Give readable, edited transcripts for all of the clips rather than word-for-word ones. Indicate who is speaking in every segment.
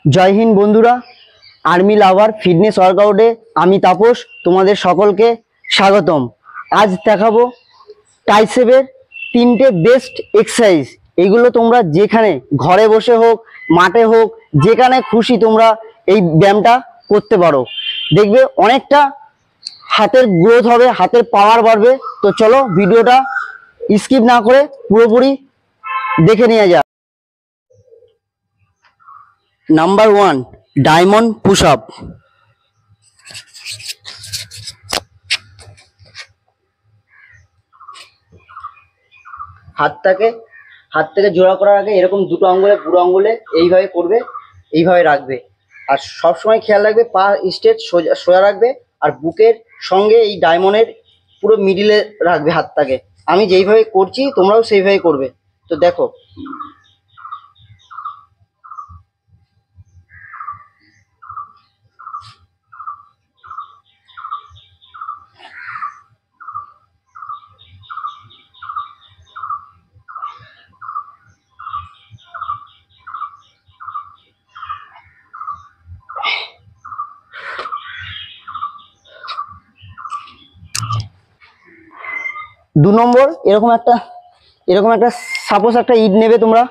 Speaker 1: জয় হিন্দ বন্ধুরা, আর্মি লাভার ফিটনেস ওয়ার্কআউটে আমি তাপস তোমাদের সকলকে স্বাগতম। আজ দেখাবো ট্রাইসেপের 3টে বেস্ট এক্সারসাইজ। এইগুলো তোমরা যেখানে ঘরে বসে হোক, মাঠে হোক, যেখানে খুশি তোমরা এই ব্যায়ামটা করতে পারো। দেখবে অনেকটা হাতের গ্রোথ হবে, হাতের পাওয়ার বাড়বে। তো চলো ভিডিওটা স্কিপ না করে পুরোপুরি দেখে নিয়ে যাক। Number 1, diamond push up. হাত থেকে জোড়া করার আগে এরকম দুটো আঙ্গুলে, বুড়ো আঙ্গুলে এইভাবে করবে, এইভাবে রাখবে। আর সব সময় খেয়াল রাখবে পা স্ট্রেট সোজা সোজা রাখবে, আর বুকের সঙ্গে এই ডায়মন্ডের পুরো মিডিলে রাখবে হাতটাকে। আমি যেইভাবে করছি তোমরাও সেইভাবে করবে। তো দেখো, 2 নম্বর, এরকম একটা সাপোজ একটা ইট নেবে তোমরা,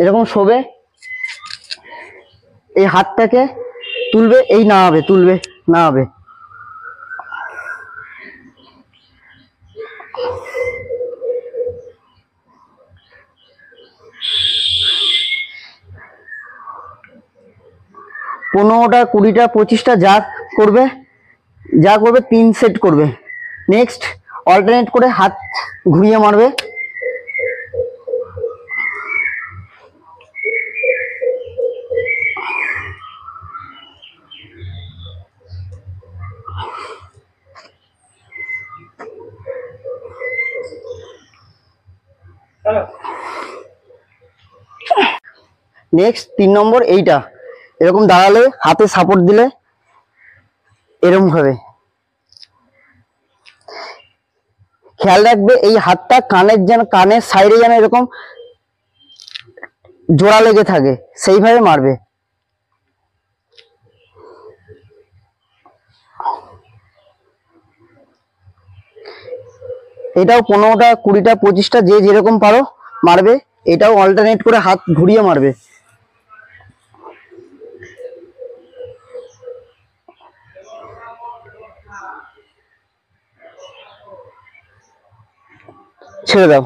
Speaker 1: এরকম শোবে, এই হাতটাকে তুলবে, এই নামাবে। পনেরোটা, 20টা, 25টা যা করবে 3 সেট করবে। নেক্সট অল্টারনেট করে হাত ঘুরিয়ে মারবে। নেক্সট 3 নম্বর, এইটা এরকম দাঁড়ালে হাতে সাপোর্ট দিলে এরকম ভাবে খেয়াল রাখবে এই হাতটা কানের সাইডে যেন এরকম জোড়া লেগে থাকে, সেইভাবে মারবে। এটাও 15টা, 20টা, 25টা যে যেরকম পারো মারবে। এটাও অল্টারনেট করে হাত ঘুরিয়ে মারবে। ছেড়ে দাও।